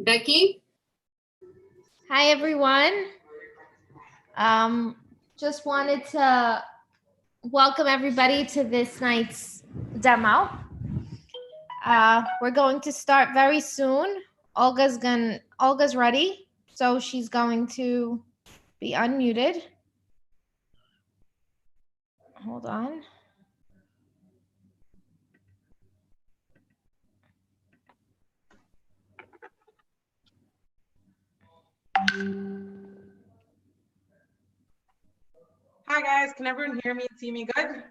Becky? Hi, everyone. Just wanted to welcome everybody to this night's demo. We're going to start very soon. Olga's ready, so she's going to be unmuted. Hold on. Hi guys, can everyone hear me and see me good?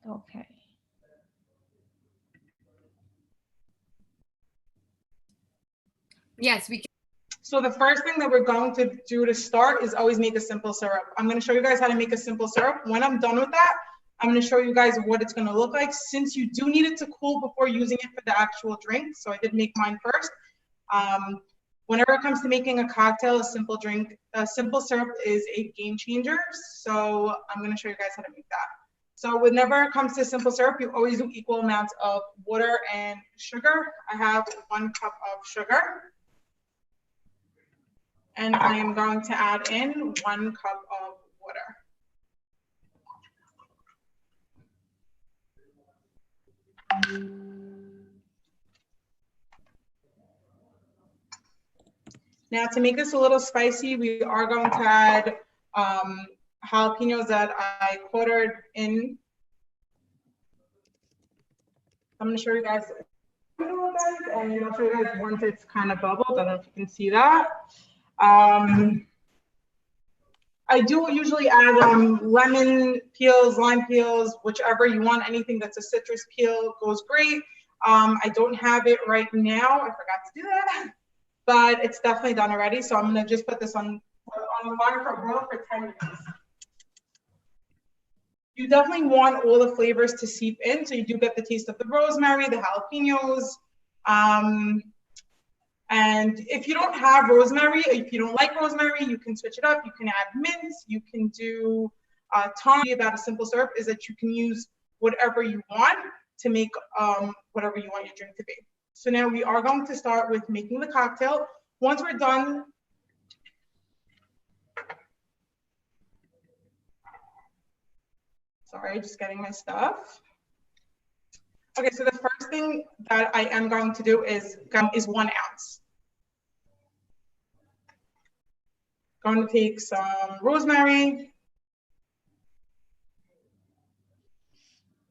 Okay. Yes, we can. So the first thing that we're going to do to start is always make a simple syrup. I'm going to show you guys how to make a simple syrup. When I'm done with that, I'm going to show you guys what it's going to look like, since you do need it to cool before using it for the actual drink. So I did make mine first. Whenever it comes to making a cocktail, a simple syrup is a game changer. So I'm going to show you guys how to make that. So whenever it comes to simple syrup, you always do equal amounts of water and sugar. I have 1 cup of sugar. And I am going to add in 1 cup of water. Now to make this a little spicy, we are going to add jalapenos that I quartered in. I'm going to show you guys, and I'll show you guys once it's kind of bubbled. I don't know if you can see that. I do usually add lemon peels, lime peels, whichever you want. Anything that's a citrus peel goes great. I don't have it right now. I forgot to do that, but it's definitely done already. So I'm going to just put this on the water for boil for 10 minutes. You definitely want all the flavors to seep in, so you do get the taste of the rosemary, the jalapenos. And if you don't have rosemary, if you don't like rosemary, you can switch it up. You can add mint, you can do thyme. About a simple syrup is that you can use whatever you want to make whatever you want your drink to be. So now we are going to start with making the cocktail. Once we're done, sorry, just getting my stuff. Okay, so the first thing that I am going to do is 1 ounce. Going to take some rosemary.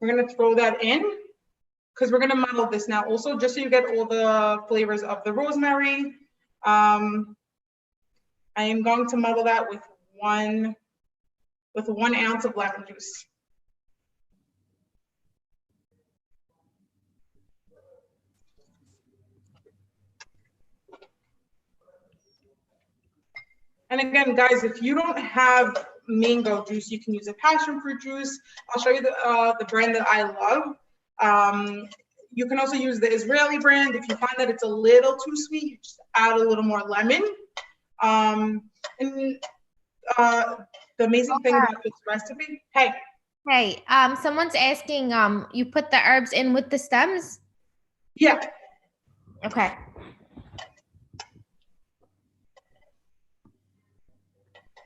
We're going to throw that in because we're going to muddle this now also, just so you get all the flavors of the rosemary. I am going to muddle that with 1 ounce of lemon juice. And again, guys, if you don't have mango juice, you can use a passion fruit juice. I'll show you the brand that I love. You can also use the Israeli brand. If you find that it's a little too sweet, you just add a little more lemon. And the amazing thing about this recipe, Hey, someone's asking, you put the herbs in with the stems? Yeah. Okay.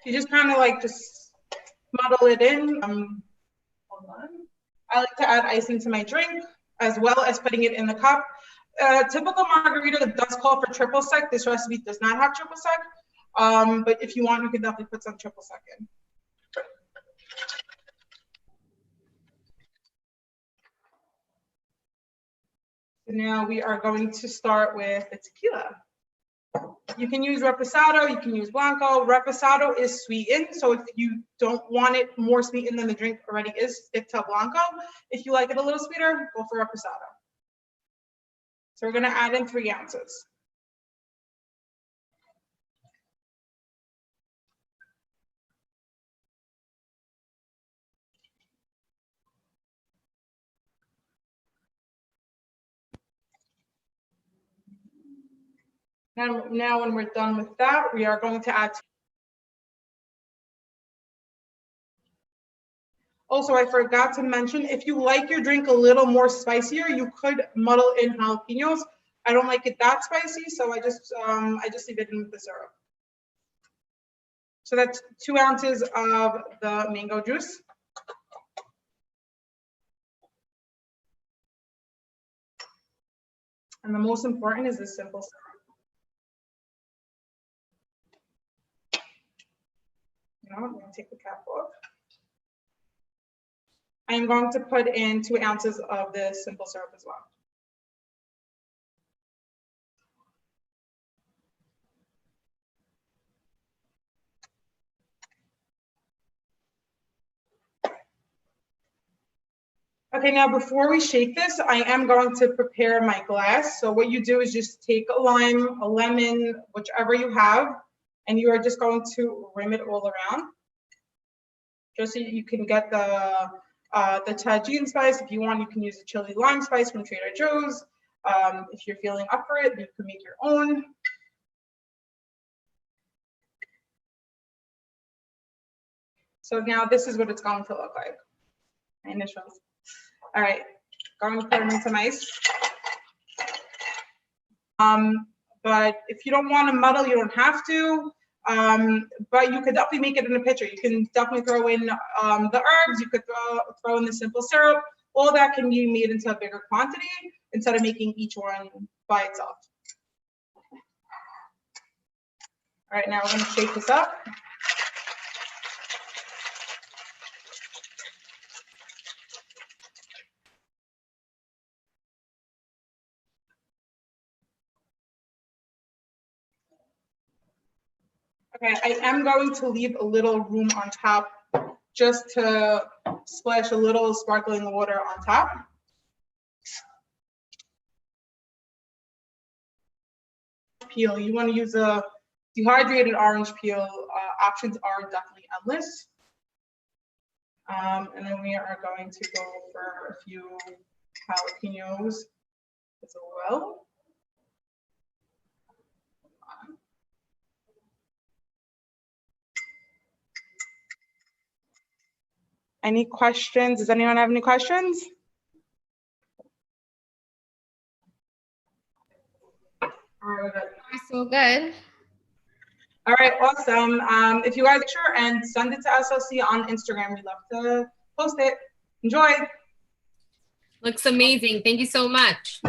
You just kind of like just muddle it in. Hold on. I like to add icing to my drink as well as putting it in the cup. Typical margarita does call for triple sec. This recipe does not have triple sec, but if you want, you can definitely put some triple sec in. So now we are going to start with the tequila. You can use reposado, you can use blanco. Reposado is sweetened, so if you don't want it more sweetened than the drink already is, stick to blanco. If you like it a little sweeter, go for reposado. So we're going to add in 3 ounces. Now when we're done with that, we are going to add. Also, I forgot to mention, if you like your drink a little more spicier, you could muddle in jalapenos. I don't like it that spicy, so I just leave it in with the syrup. So that's 2 ounces of the mango juice. And the most important is the simple syrup. Now I'm going to take the cap off. I'm going to put in 2 ounces of the simple syrup as well. Okay, now before we shake this, I am going to prepare my glass. So what you do is just take a lime, a lemon, whichever you have, and you are just going to rim it all around, just so you can get the Tajin spice. If you want, you can use the chili lime spice from Trader Joe's. If you're feeling up for it, you can make your own. So now this is what it's going to look like. My initials. All right, going to put them into ice. But if you don't want to muddle, you don't have to. But you could definitely make it in a pitcher. You can definitely throw in the herbs. You could throw in the simple syrup. All that can be made into a bigger quantity instead of making each one by itself. All right, now we're going to shake this up. Okay, I am going to leave a little room on top just to splash a little sparkling water on top. Peel, you want to use a dehydrated orange peel. Options are definitely endless. And then we are going to go for a few jalapenos as well. Any questions? Does anyone have any questions? All right, So good. All right, awesome. If you guys sure and send it to SLC on Instagram, we'd love to post it. Enjoy. Looks amazing. Thank you so much.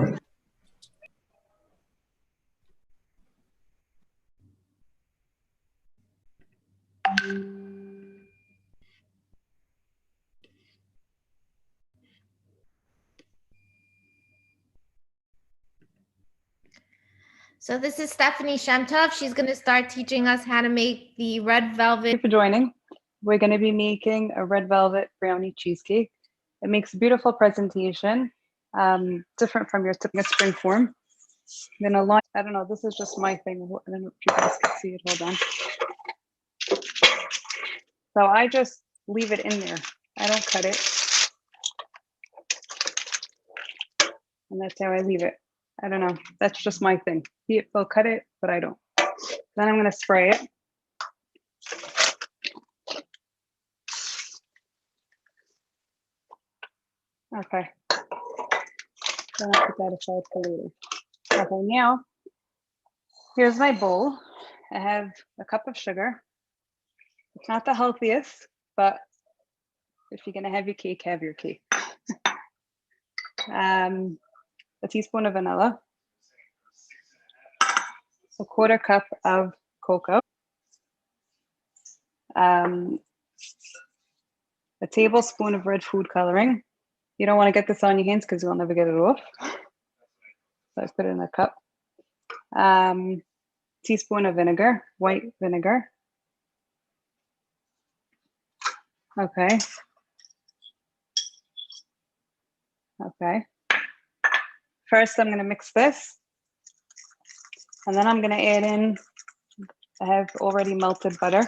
So this is Stephanie Chemtob. She's going to start teaching us how to make the red velvet. Thank you for joining. We're going to be making a red velvet brownie cheesecake. It makes a beautiful presentation, different from your typical spring form. Then a line, I don't know, this is just my thing. I don't know if you guys can see it, hold on. So I just leave it in there. I don't cut it. And that's how I leave it. I don't know, that's just my thing. People cut it, but I don't. Then I'm gonna spray it. Okay. Then I'll put that aside for later. Okay, now, here's my bowl. I have a cup of sugar. It's not the healthiest, but if you're gonna have your cake, have your cake. A teaspoon of vanilla. A quarter cup of cocoa. A tablespoon of red food coloring. You don't want to get this on your hands because you'll never get it off. So I put it in a cup. Teaspoon of vinegar, white vinegar. Okay. Okay. First, I'm going to mix this. And then I'm going to add in, I have already melted butter.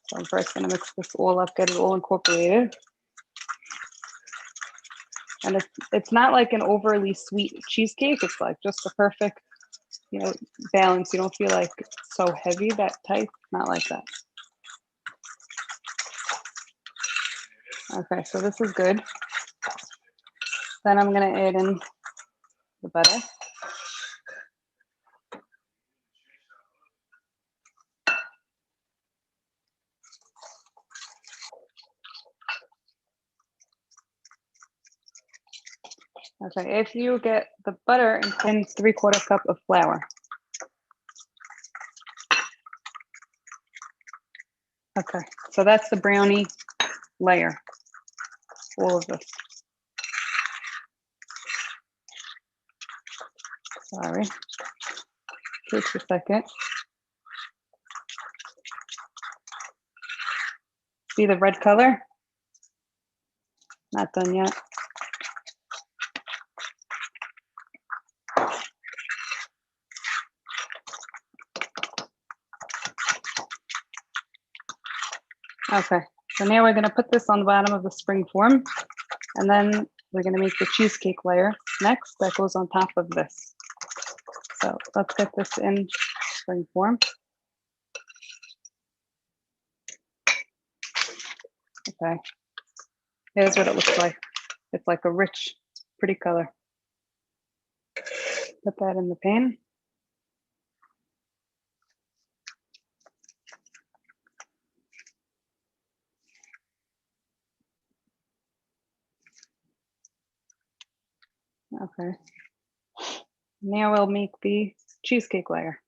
So I'm first going to mix this all up, get it all incorporated. And it's not like an overly sweet cheesecake. It's like just the perfect, you know, balance. You don't feel like it's so heavy, that type, not like that. Okay, so this is good. Then I'm gonna add in the butter. Okay, if you get the butter and 3/4 cup of flour. Okay, so that's the brownie layer, all of this. Sorry, takes a second. See the red color? Not done yet. Okay, so now we're going to put this on the bottom of the spring form, and then we're going to make the cheesecake layer next that goes on top of this. So let's get this in spring form. Okay, here's what it looks like. It's like a rich, pretty color. Put that in the pan. Okay. Now we'll make the cheesecake layer.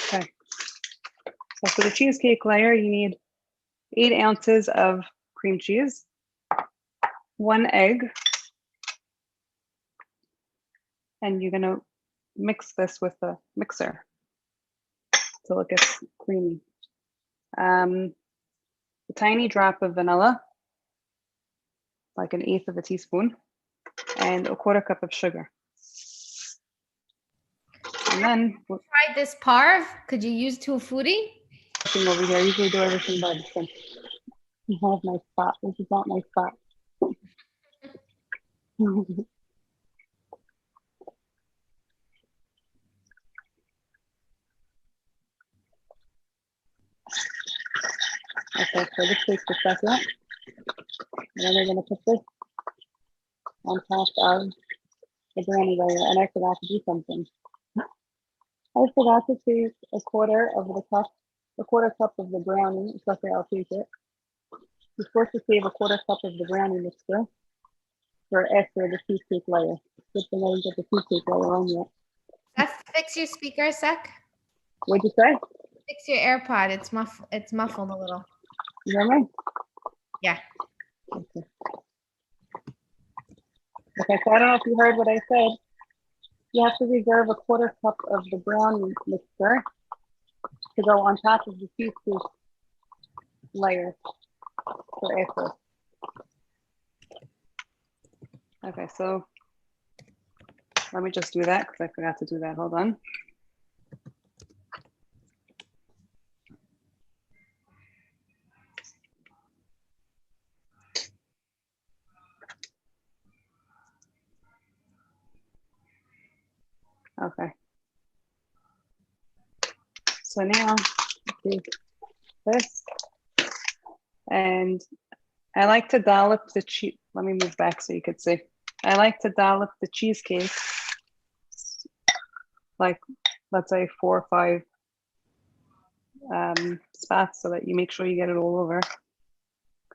Okay. So for the cheesecake layer, you need 8 ounces of cream cheese, 1 egg, and you're gonna mix this with a mixer till it gets creamy. A tiny drop of vanilla, like 1/8 of a teaspoon, and 1/4 cup of sugar. And then Tried this parv. Could you use tufuti? everything over here, I usually do everything by the sink. I have my spot. This is not my spot. Okay, so this takes a second. And then we're going to put this on top of the brownie layer. And I forgot to do something. I forgot to take 1/4 cup of the brownie. It's okay, I'll take it. You're supposed to save 1/4 cup of the brownie mixture for after the cheesecake layer. Good thing I didn't get the cheesecake layer on yet. Seth, fix your speaker a sec. What'd you say? Fix your AirPod. It's muffled a little. You hear me? Yeah. Okay. Okay, so I don't know if you heard what I said. You have to reserve 1/4 cup of the brownie mixture to go on top of the cheesecake layer for after. Okay, so let me just do that because I forgot to do that. Hold on. Okay. So now do this, and I like to dollop the cheese. Let me move back so you could see. I like to dollop the cheesecake, like let's say 4 or 5 spots, so that you make sure you get it all over.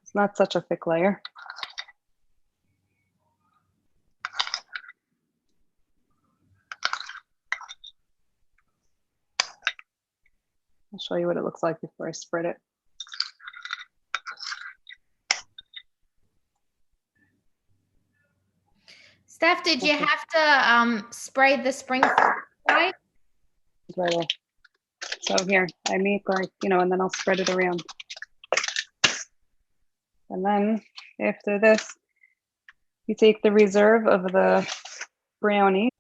It's not such a thick layer. I'll show you what it looks like before I spread it. Steph, did you Okay. have to spray the spring right? Right away. So here, I make like, and then I'll spread it around. And then after this, you take the reserve of the brownie.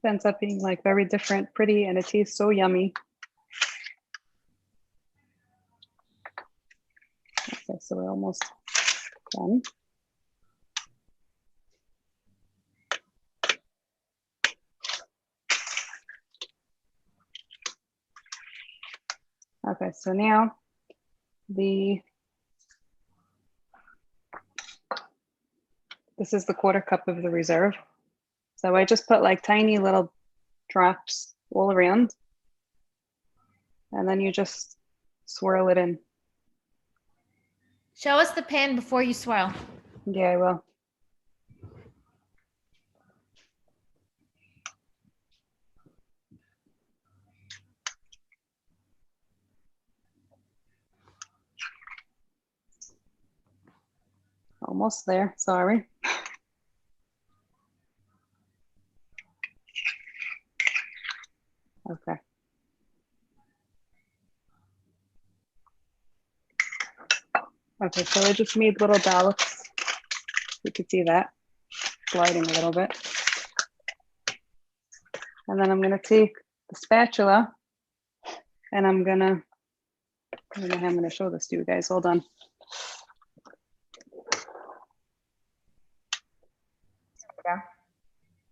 It ends up being like very different, pretty, and it tastes so yummy. Okay, so we're almost done. Okay, so now this is the 1/4 cup of the reserve. So I just put like tiny little drops all around. And then you just swirl it in. Show us the pan before you swirl. Yeah, I will. Almost there, sorry. Okay. Okay, so I just made little dollops. You can see that sliding a little bit. And then I'm gonna take the spatula and I don't know how I'm gonna show this to you guys. Hold on.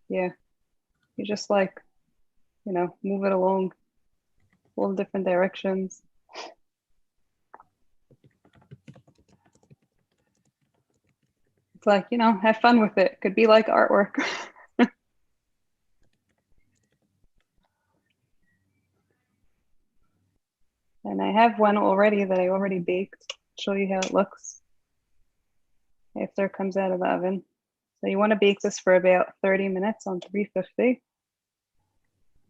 Yeah, you just like, move it along all different directions. It's like, have fun with it. Could be like artwork. And I have one already that I already baked. Show you how it looks after it comes out of the oven. So you want to bake this for about 30 minutes on 350.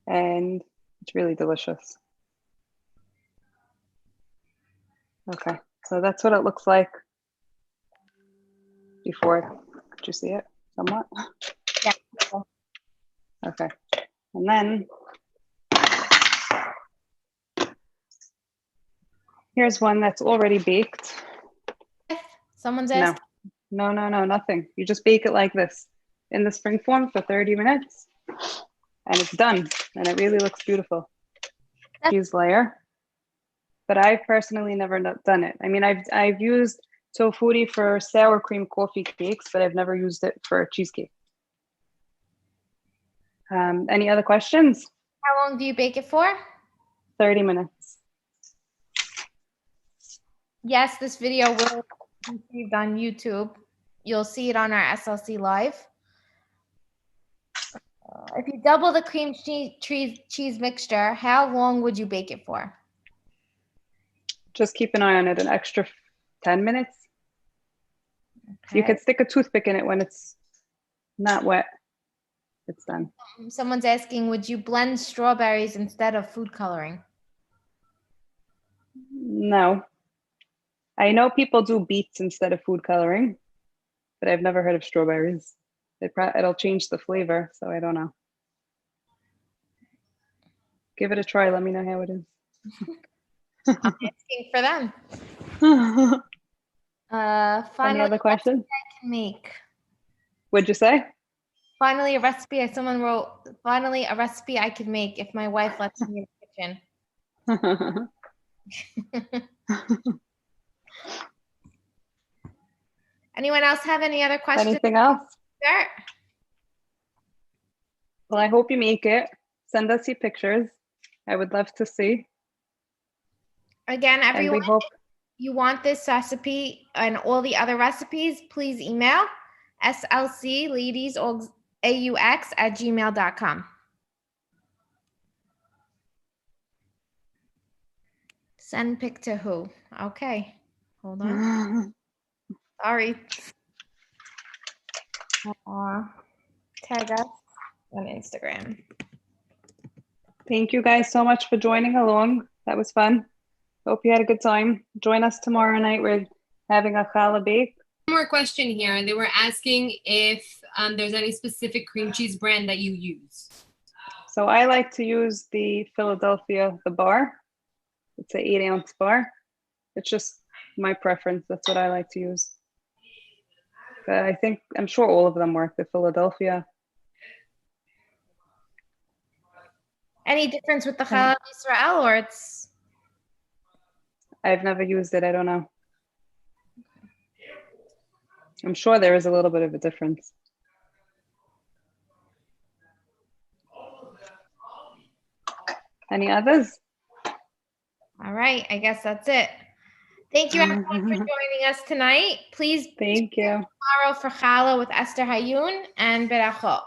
And it's really delicious. Okay, so that's what it looks like before. Could you see it somewhat? Yeah. Okay, and then here's one that's already baked. Someone's asking. No, nothing. You just bake it like this in the spring form for 30 minutes and it's done. And it really looks beautiful. Cheese layer. But I've personally never done it. I mean, I've used tofutti for sour cream coffee cakes, but I've never used it for cheesecake. Any other questions? How long do you bake it for? 30 minutes. Yes, this video will be received on YouTube. You'll see it on our SLC Live. If you double the cream cheese mixture, how long would you bake it for? Just keep an eye on it, an extra 10 minutes. Okay. You could stick a toothpick in it when it's not wet. It's done. Someone's asking, would you blend strawberries instead of food coloring? No. I know people do beets instead of food coloring, but I've never heard of strawberries. It'll change the flavor, so I don't know. Give it a try. Let me know how it is. I'm asking for them. Finally, Any other questions? I can make. What'd you say? Finally, a recipe. Someone wrote, finally, a recipe I could make if my wife lets me in the kitchen. Anyone else have any other questions? Anything else? Sure. Well, I hope you make it. Send us your pictures. I would love to see. Again, everyone, And we hope you want this recipe and all the other recipes, please email SLC Ladies AUX@gmail.com. Send pic to who? Okay, hold on. Sorry. Tag us on Instagram. Thank you guys so much for joining along. That was fun. Hope you had a good time. Join us tomorrow night. We're having a challah bake. One more question here. They were asking if there's any specific cream cheese brand that you use. So I like to use the Philadelphia, the bar. It's an 8-ounce bar. It's just my preference. That's what I like to use. But I'm sure all of them work. The Philadelphia. Any difference with the challah Israel, or it's? I've never used it. I don't know. I'm sure there is a little bit of a difference. Any others? All right, I guess that's it. Thank you everyone for joining us tonight. Please Thank you. tomorrow for Challah with Esther Hayun and Berachot.